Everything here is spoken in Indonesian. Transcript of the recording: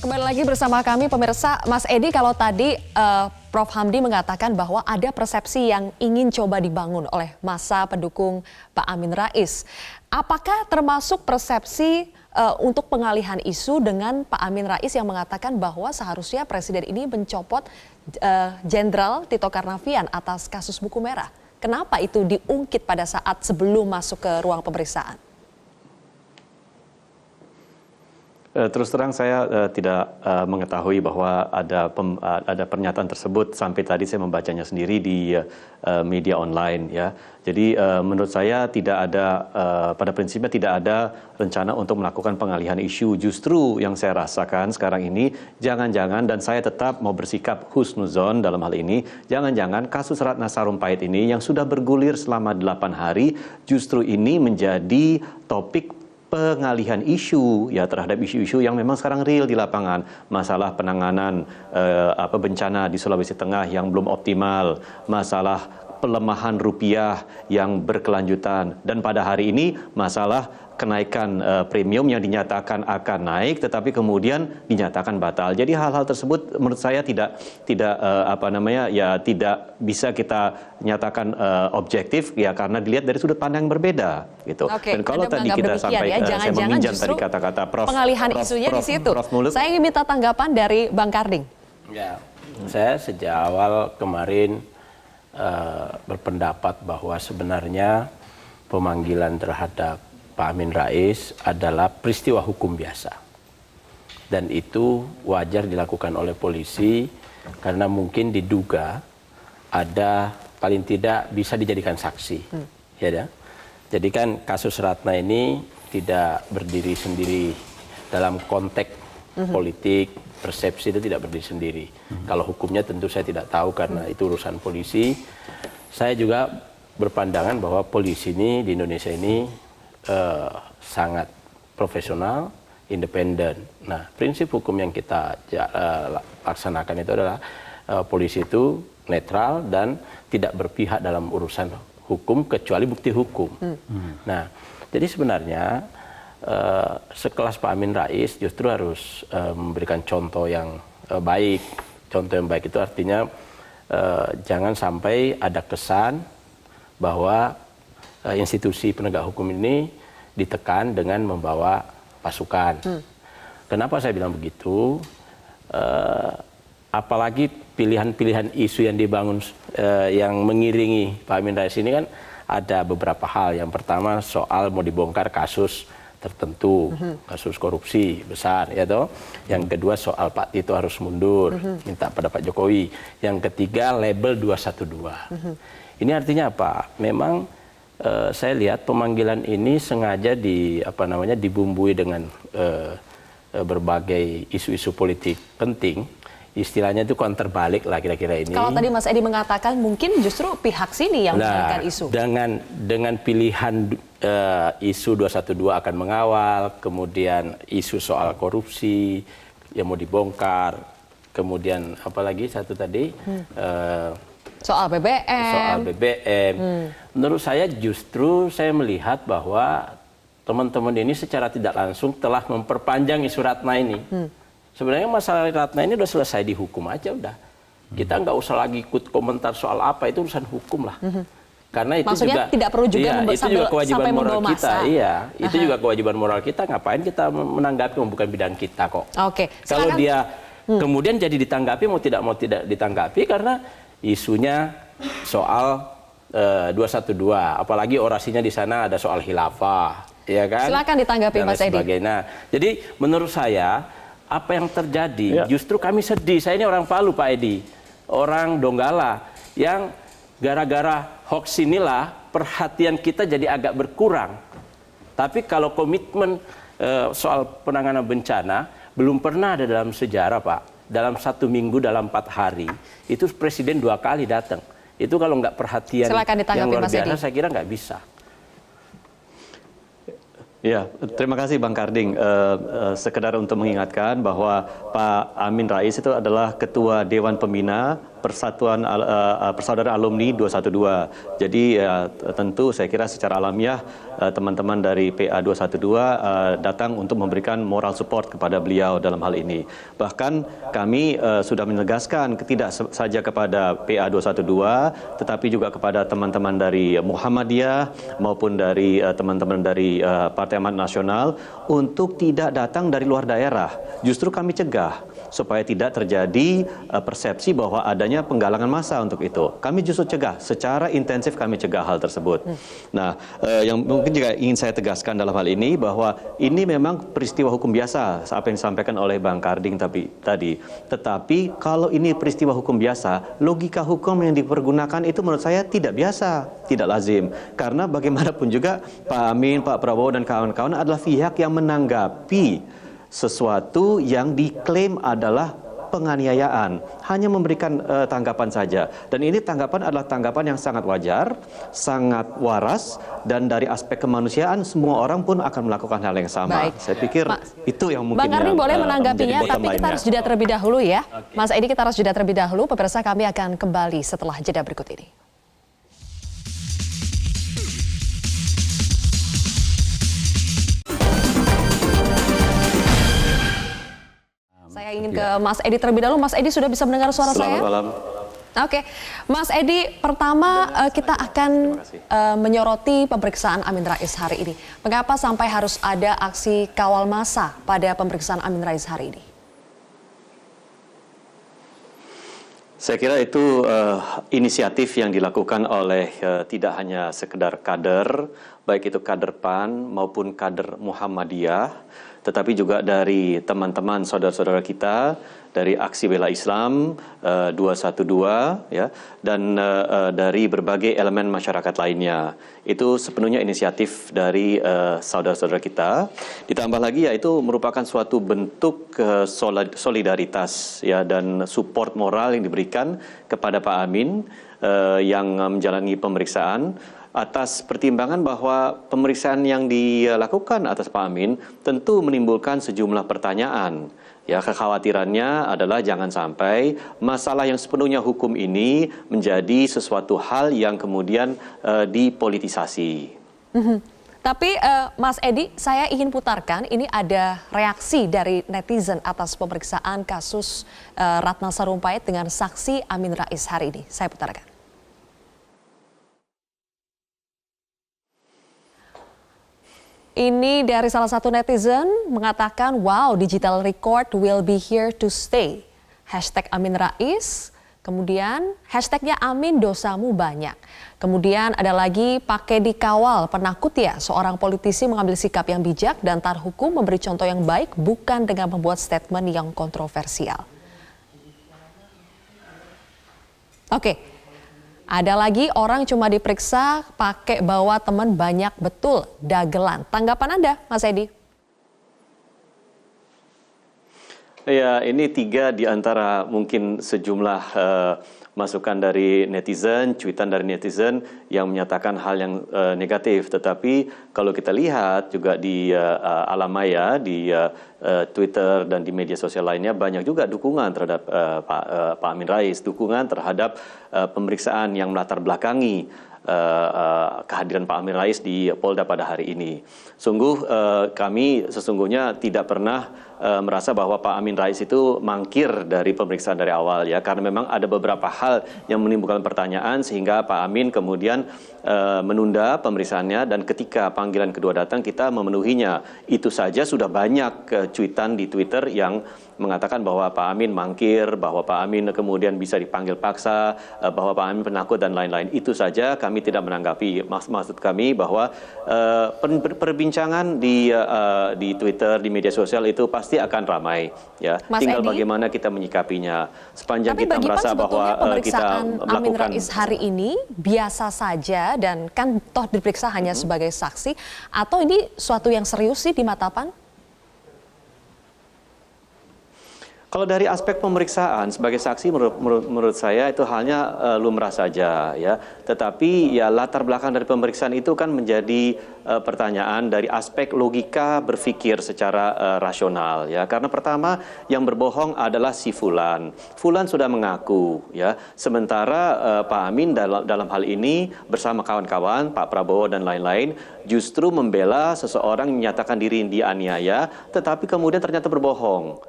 Kembali lagi bersama kami pemirsa. Mas Edi, kalau tadi Prof. Hamdi mengatakan bahwa ada persepsi yang ingin coba dibangun oleh massa pendukung Pak Amin Rais. Apakah termasuk persepsi untuk pengalihan isu dengan Pak Amin Rais yang mengatakan bahwa seharusnya Presiden ini mencopot Jenderal Tito Karnavian atas kasus buku merah? Kenapa itu diungkit pada saat sebelum masuk ke ruang pemeriksaan? Terus terang saya tidak mengetahui bahwa ada pernyataan tersebut sampai tadi saya membacanya sendiri di media online ya. Jadi menurut saya tidak ada pada prinsipnya tidak ada rencana untuk melakukan pengalihan isu. Justru yang saya rasakan sekarang ini jangan-jangan, dan saya tetap mau bersikap husnuzon dalam hal ini, jangan-jangan kasus Ratna Sarumpait ini yang sudah bergulir selama 8 hari justru ini menjadi topik pengalihan isu ya terhadap isu-isu yang memang sekarang real di lapangan. Masalah penanganan bencana di Sulawesi Tengah yang belum optimal, masalah pelemahan rupiah yang berkelanjutan, dan pada hari ini masalah kenaikan premium yang dinyatakan akan naik tetapi kemudian dinyatakan batal. Jadi hal-hal tersebut menurut saya tidak bisa kita nyatakan objektif ya, karena dilihat dari sudut pandang yang berbeda gitu. Oke, dan kalau tadi kita sampai saya meminjam tadi kata-kata Prof. Pengalihan isunya di situ. Saya ingin minta tanggapan dari Bang Karding. Ya, saya sejak awal kemarin berpendapat bahwa sebenarnya pemanggilan terhadap Pak Amin Rais adalah peristiwa hukum biasa. Dan itu wajar dilakukan oleh polisi karena mungkin diduga ada paling tidak bisa dijadikan saksi. Ya, jadi kan kasus Ratna ini tidak berdiri sendiri dalam konteks politik, persepsi itu tidak berdiri sendiri. Kalau hukumnya tentu saya tidak tahu karena itu urusan polisi. Saya juga berpandangan bahwa polisi ini di Indonesia ini sangat profesional, independen. Nah, prinsip hukum yang kita laksanakan itu adalah polisi itu netral dan tidak berpihak dalam urusan hukum kecuali bukti hukum. Nah, jadi sebenarnya sekelas Pak Amin Rais justru harus memberikan contoh yang baik. Contoh yang baik itu artinya jangan sampai ada kesan bahwa institusi penegak hukum ini ditekan dengan membawa pasukan. Kenapa saya bilang begitu? Apalagi pilihan-pilihan isu yang dibangun yang mengiringi Pak Amin Rais ini kan ada beberapa hal. Yang pertama soal mau dibongkar kasus tertentu, kasus korupsi besar, ya toh. Yang kedua soal Pak Tito harus mundur, minta pada Pak Jokowi. Yang ketiga label 212. Ini artinya apa? Memang saya lihat pemanggilan ini sengaja dibumbui dengan berbagai isu-isu politik penting. Istilahnya itu counterbalik lah kira-kira ini. Kalau tadi Mas Edi mengatakan mungkin justru pihak sini yang menjalankan isu. Dengan pilihan isu 212 akan mengawal, kemudian isu soal korupsi yang mau dibongkar, kemudian apalagi satu tadi soal BBM. Menurut saya justru saya melihat bahwa teman-teman ini secara tidak langsung telah memperpanjang isu Ratna ini. Sebenarnya masalah Ratna ini udah selesai dihukum aja udah. Kita nggak usah lagi ikut komentar soal apa, itu urusan hukum lah. Karena itu maksudnya juga tidak perlu juga itu juga kewajiban moral kita. Iya, itu juga kewajiban moral kita. Ngapain kita menanggapi, bukan bidang kita kok. Oke. Kalau dia kemudian jadi ditanggapi mau tidak ditanggapi karena isunya soal 212, apalagi orasinya di sana ada soal khilafah, ya kan? Silakan ditanggapi Mas Edi. Jadi menurut saya apa yang terjadi justru kami sedih. Saya ini orang Palu Pak Edi, orang Donggala yang gara-gara hoax inilah perhatian kita jadi agak berkurang. Tapi kalau komitmen soal penanganan bencana belum pernah ada dalam sejarah Pak. Dalam 1 minggu, dalam 4 hari, itu Presiden 2 kali datang. Itu kalau nggak perhatian yang luar biasa, saya kira nggak bisa. Ya, terima kasih Bang Karding. Sekedar untuk mengingatkan bahwa Pak Amin Rais itu adalah Ketua Dewan Pembina Persaudaraan Alumni 212. Jadi tentu saya kira secara alamiah teman-teman dari PA 212 datang untuk memberikan moral support kepada beliau dalam hal ini. Bahkan kami sudah menegaskan tidak saja kepada PA 212 tetapi juga kepada teman-teman dari Muhammadiyah maupun dari teman-teman dari Partai Amanat Nasional untuk tidak datang dari luar daerah. Justru kami cegah supaya tidak terjadi persepsi bahwa adanya penggalangan massa untuk itu. Kami justru cegah, secara intensif kami cegah hal tersebut. Nah, yang mungkin juga ingin saya tegaskan dalam hal ini bahwa ini memang peristiwa hukum biasa, apa yang disampaikan oleh Bang Karding tadi. Tetapi kalau ini peristiwa hukum biasa, logika hukum yang dipergunakan itu menurut saya tidak biasa, tidak lazim. Karena bagaimanapun juga Pak Amin, Pak Prabowo dan kawan-kawan adalah pihak yang menanggapi sesuatu yang diklaim adalah penganiayaan, hanya memberikan tanggapan saja. Dan ini tanggapan adalah tanggapan yang sangat wajar, sangat waras, dan dari aspek kemanusiaan semua orang pun akan melakukan hal yang sama. Baik. Saya pikir itu yang mungkin Bang Karding boleh menanggapinya, tapi kita harus jeda terlebih dahulu ya. Mas Edi, kita harus jeda terlebih dahulu. Pemirsa, kami akan kembali setelah jeda berikut ini. Saya ingin ke Mas Edi terlebih dahulu. Mas Edi sudah bisa mendengar suara saya? Selamat malam. Oke, Mas Edi, pertama kita akan menyoroti pemeriksaan Amin Rais hari ini. Mengapa sampai harus ada aksi kawal massa pada pemeriksaan Amin Rais hari ini? Saya kira itu inisiatif yang dilakukan oleh tidak hanya sekedar kader, baik itu kader PAN maupun kader Muhammadiyah, tetapi juga dari teman-teman saudara-saudara kita dari Aksi Bela Islam 212 ya, dan dari berbagai elemen masyarakat lainnya. Itu sepenuhnya inisiatif dari saudara-saudara kita. Ditambah lagi ya itu merupakan suatu bentuk solidaritas ya dan support moral yang diberikan kepada Pak Amin yang menjalani pemeriksaan atas pertimbangan bahwa pemeriksaan yang dilakukan atas Pak Amin tentu menimbulkan sejumlah pertanyaan. Ya, kekhawatirannya adalah jangan sampai masalah yang sepenuhnya hukum ini menjadi sesuatu hal yang kemudian dipolitisasi. Tapi Mas Edi, saya ingin putarkan, ini ada reaksi dari netizen atas pemeriksaan kasus Ratna Sarumpait dengan saksi Amin Rais hari ini. Saya putarkan. Ini dari salah satu netizen mengatakan, wow, digital record will be here to stay. Hashtag Amin Rais, kemudian hashtagnya Amin dosamu banyak. Kemudian ada lagi pakai dikawal, penakut ya, seorang politisi mengambil sikap yang bijak dan taat hukum memberi contoh yang baik bukan dengan membuat statement yang kontroversial. Oke. Ada lagi orang cuma diperiksa pakai bawa teman banyak betul, dagelan. Tanggapan Anda, Mas Edi? Ya, ini 3 di antara mungkin sejumlah masukan dari netizen, cuitan dari netizen yang menyatakan hal yang negatif. Tetapi kalau kita lihat juga di alam maya, di Twitter dan di media sosial lainnya banyak juga dukungan terhadap Pak Amin Rais, dukungan terhadap pemeriksaan yang melatar belakangi kehadiran Pak Amin Rais di Polda pada hari ini. Sungguh kami sesungguhnya tidak pernah merasa bahwa Pak Amin Rais itu mangkir dari pemeriksaan dari awal ya, karena memang ada beberapa hal yang menimbulkan pertanyaan sehingga Pak Amin kemudian menunda pemeriksaannya dan ketika panggilan kedua datang kita memenuhinya. Itu saja sudah banyak cuitan di Twitter yang mengatakan bahwa Pak Amin mangkir, bahwa Pak Amin kemudian bisa dipanggil paksa, bahwa Pak Amin penakut dan lain-lain. Itu saja kami tidak menanggapi. Maksud kami bahwa perbincangan di Twitter, di media sosial itu pasti akan ramai. Ya, Mas tinggal Edi, bagaimana kita menyikapinya. Sepanjang tapi kita bagi merasa PAN bahwa kita pemeriksaan Amin melakukan Rais hari ini biasa saja dan kan toh diperiksa hanya sebagai saksi, atau ini suatu yang serius sih di mata PAN? Kalau dari aspek pemeriksaan sebagai saksi menurut saya itu halnya lumrah saja ya. Tetapi ya latar belakang dari pemeriksaan itu kan menjadi pertanyaan dari aspek logika berpikir secara rasional ya. Karena pertama yang berbohong adalah si Fulan. Fulan sudah mengaku ya. Sementara Pak Amin dalam hal ini bersama kawan-kawan Pak Prabowo dan lain-lain justru membela seseorang yang menyatakan diri dianiaya tetapi kemudian ternyata berbohong.